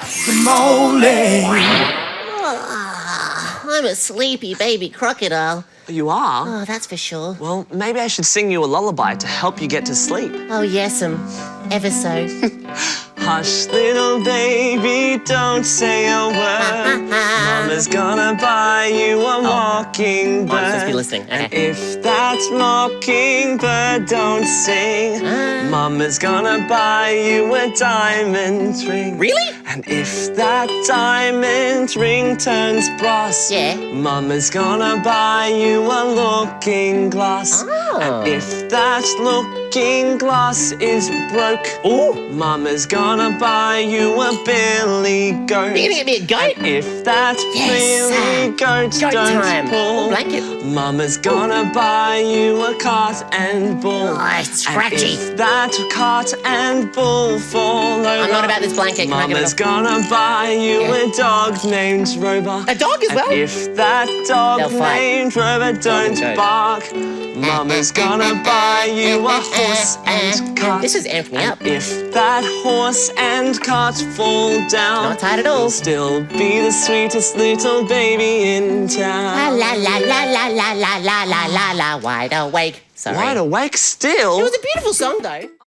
Crocamole. I'm a sleepy baby crocodile. You are? Oh, that's for sure. Well, maybe I should sing you a lullaby to help you get to sleep. Oh, yes, ever so. Hush, little baby, don't say a word. Mama's gonna buy you a mockingbird. I'm supposed to be listening. Okay. And if that mockingbird don't sing, Mama's gonna buy you a diamond ring. Really? And if that diamond ring turns brass, Yeah. Mama's gonna buy you a looking glass. Oh. And if that looking glass is broke, Mama's gonna buy you a billy goat. You're gonna get me a goat? And if that Yes, billy goat goat don't time. pull, Blanket. Mama's gonna buy you a cart and bull. Oh, it's And scratchy. if that cart and bull fall over, I'm not about this blanket. Can I get it Mama's off? gonna buy you a dog named Rover. A dog as well? And if that dog They'll fight. named Rover don't goat. bark, Mama's gonna buy you a horse and cart. This is amped me up. And if that horse and cart fall down, Not tired at all. you'll still be the sweetest little baby in town. La la la la la la la la la la la. Wide awake. Sorry. Wide awake still? It was a beautiful song, though.